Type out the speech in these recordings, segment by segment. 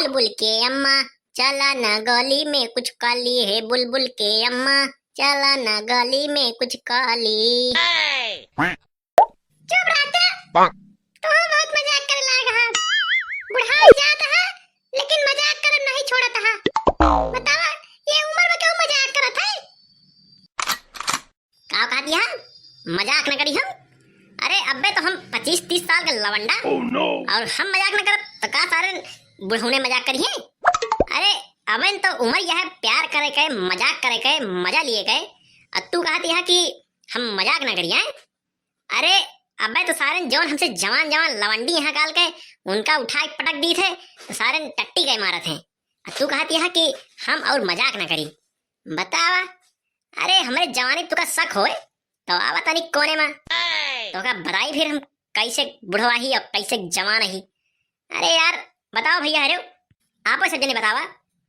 बुलबुल के अम्मा चला ना गली में कुछ काली है, बुलबुल के अम्मा चला ना गली में कुछ काली। चुप रहते तो बहुत मजाक करे लागा है। बुढ़ा जाता है लेकिन मजाक करे नहीं छोड़ता है। बतावा ये उम्र में क्यों मजाक करत है? का कहा दिया मजाक न करी हम। अरे अब्बे तो हम 25-30 साल का लवंडा और हम मजाक न करत तो का सारे बुढ़ौने मजाक करिए। अरे अबन तो उम्र यह है प्यार करे के मजाक करे के मजा लिए गए और तू कहती है कि हम मजाक न करिए। अरे अबे तो सारे जौन हमसे जवान जवान लवंडी यहाँ काल के उनका उठा के पटक दी थे तो सारे टट्टी गए मारत हैं। तू कहती है कि हम और मजाक न करी। बतावा अरे हमारे जवानी तुका शक होए तो आवा तनी कोने में तो का बताई फिर हम कैसे बुढ़वा ही और कैसे जवान ही। अरे यार बताओ भैया अरे आपो सब जने बतावा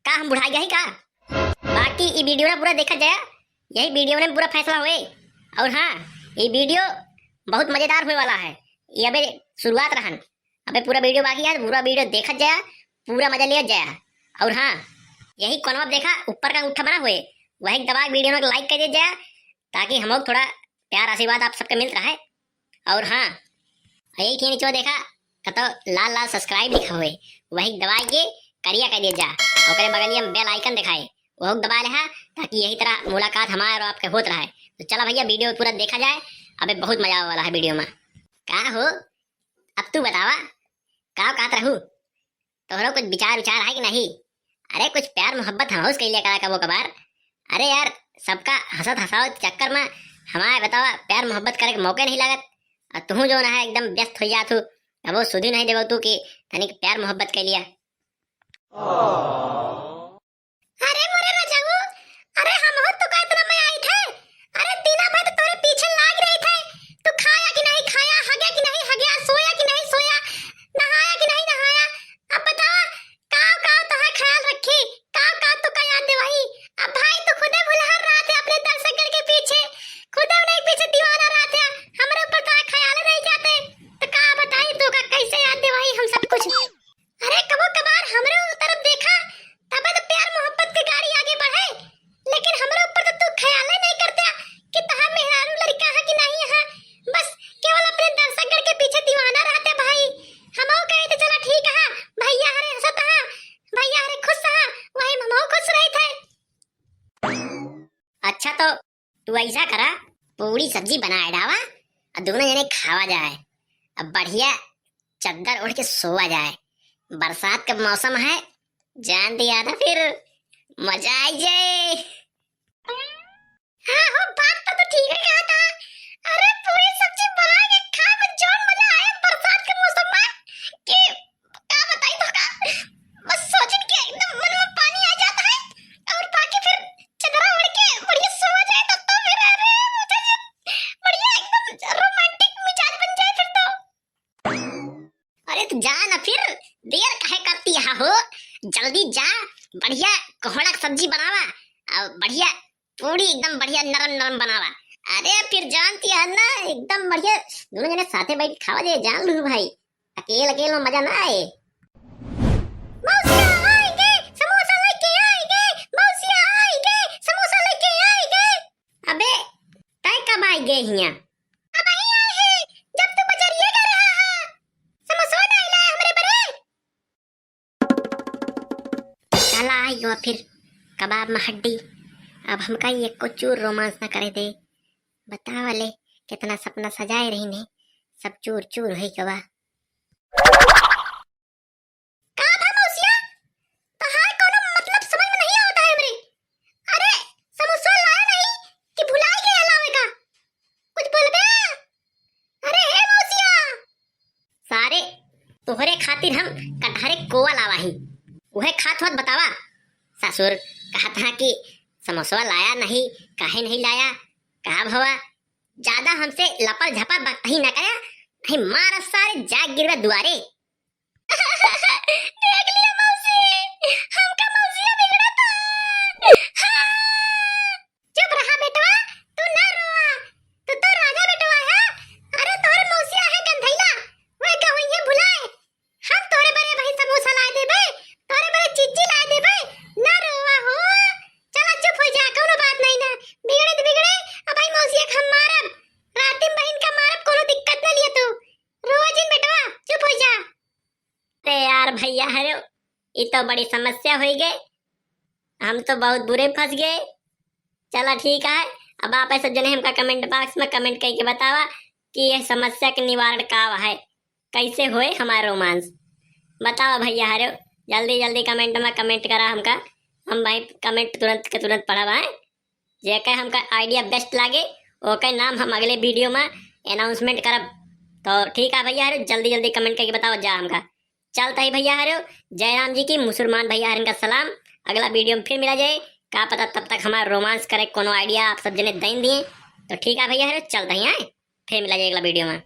का हम बुढ़ा गया ही का। बाकी ये वीडियो ना पूरा देखा जाए, यही वीडियो में पूरा फैसला हुए। और हाँ ये वीडियो बहुत मजेदार होने वाला है। ये अबे शुरुआत रहन, अबे पूरा वीडियो बाकी है, पूरा वीडियो देखा जाए, पूरा मजा लिया जाए। और हाँ यही कौन देखा ऊपर का अंगूठा बना हुए वही दबा वीडियो में लाइक कर दिया जाए ताकि हम लोग थोड़ा प्यार आशीर्वाद आप सबके मिलता रहे। और हाँ यही के नीचे देखा तो लाल लाल सब्सक्राइब लिखा हुए वही दबा के करिया कर दिया जा और बगलिया में बेल आइकन दिखाए वो दबा ले ताकि यही तरह मुलाकात हमारे और आपके होत रहे। तो चला भैया वीडियो पूरा देखा जाए, अबे बहुत मजा आने वाला है वीडियो में। का हो अब तू बतावा का कहत रहू तोहरा कुछ विचार विचार है कि नहीं? अरे कुछ प्यार मोहब्बत हम उसके लिए करा कबो कबार। अरे यार सबका हंसत हंसाओ चक्कर में हमारे बतावा प्यार मोहब्बत करे के मौके नहीं लागत और तू जो ना है एकदम व्यस्त हो जात अब वो सुधी नहीं देव तू कि तनिक प्यार मोहब्बत के लिया। अरे मोरे रजाऊ अरे हम हो तो इतना मैं आई थे। अरे तीना भर तोरे पीछे लाग रही थे। तू खाया कि नहीं खाया, हगया कि नहीं हगया, सोया कि नहीं सोया, नहाया कि नहीं नहाया। अब बता का तो है ख्याल रखी का तो का याद दे वही। अब भाई तो खुदे भुलहर रहा थे अपने दर्शक के पीछे, खुदे नहीं पीछे दीवाना रहा थे हमारे ऊपर का ख्याल नहीं जाते तो का बताई तू का कैसे याद दे वही हम सब कुछ। अरे कबो कबार हमरे तरफ देखा तब तो प्यार मोहब्बत की गाड़ी आगे बढ़े लेकिन हमारे ऊपर तो तू ख्याल ही नहीं करता कि तहां मेहरारू लड़का है कि नहीं है। बस केवल अपने दर्शक के पीछे दीवाना रहते भाई। हमो कहे थे चला ठीक है भैया हरे हंसत है भैया हरे खुश है वही हमो खुश रहे थे। अच्छा तो तू ऐसा करा पूरी सब्जी बनाए डावा और दोनों जने खावा जाए अब बढ़िया चद्दर ओढ़ के सोवा जाए। बरसात का मौसम है जान दिया ना फिर मजा आई जाए। हाँ हो बात तो ठीक है कहा था। अरे पूरी सब्जी बना के खा में जोन मजा आया बरसात के मौसम में कि क्या बताई तो का बस सोचन के एकदम मन में पानी आ जाता है और बाकी फिर चदरा ओढ़ के बढ़िया सोवा जाए तो फिर अरे मुझे बढ़िया एकदम रोमांटिक मिजाज बन जाए फिर तो। अरे तो जा ना फिर देर काहे करती है हो, जल्दी जा बढ़िया कोहड़ा सब्जी बनावा और बढ़िया पूरी एकदम बढ़िया नरम नरम बनावा। अरे फिर जानती है ना एकदम बढ़िया दोनों जने साथे बैठ खावा जाए जान लू भाई, अकेले अकेले मजा ना आए। मौसिया आएंगे समोसा लेके आएंगे, मौसिया आएंगे समोसा लेके आएंगे। अबे तय कब आएंगे हिया? अब ही आए हैं जब तू बजरिया कर रहा है समोसा नहीं लाया हमरे बरे। चला आयो फिर कबाब में हड्डी अब हमका ये चूर रोमांस ना करे दे। बता वाले कितना सपना सजाए रही ने सब चूर चूर है कबा। का था मौसिया तो हाय कोनो मतलब समझ में नहीं आता है हमरे। अरे समोसा लाया नहीं कि भुला गया लावे का कुछ बोल बे। अरे हे मौसिया सारे तोहरे खातिर हम कटहरे कोवा लावा ही उहे खात होत बतावा। ससुर कहा था कि समोसा लाया नहीं काहे नहीं लाया कहा भवा ज्यादा हमसे लपर झपर बात ही ना करा नहीं मारा सारे जाग गिरवा दुआरे। देख लिया मौसी हमका मौसिया बिगड़ा था। हाँ। चुप रहा बेटवा तू ना रोआ तू तो राजा बेटवा है। अरे तोरे मौसिया है गंधैला वे गवैया भुलाए हम तोरे बरे भाई समोसा ला देबे तोरे यार भैया हरे, ये तो बड़ी समस्या हो गई। हम तो बहुत बुरे फंस गए। चलो ठीक है, अब आप ऐसे जने हमका कमेंट बॉक्स में कमेंट करके बतावा कि यह समस्या के निवारण का है, कैसे होए हमारा रोमांस। बताओ भैया हरे, जल्दी जल्दी कमेंट में कमेंट करा हमका, हम भाई कमेंट तुरंत के तुरंत पढ़ब है। जेके हमका आइडिया बेस्ट लागे ओके नाम हम अगले वीडियो में अनाउंसमेंट करब। तो ठीक है भैया हरे, जल्दी जल्दी कमेंट करके बताओ जा हमका। चलता ही भैया हरे, जय राम जी की मुसलमान भैया हरे का सलाम। अगला वीडियो में फिर मिला जाए, का पता तब तक हमारा रोमांस करे कोनो आइडिया आप सब जने दें दिए। तो ठीक है भैया हरे, चलता ही है, फिर मिला जाए अगला वीडियो में।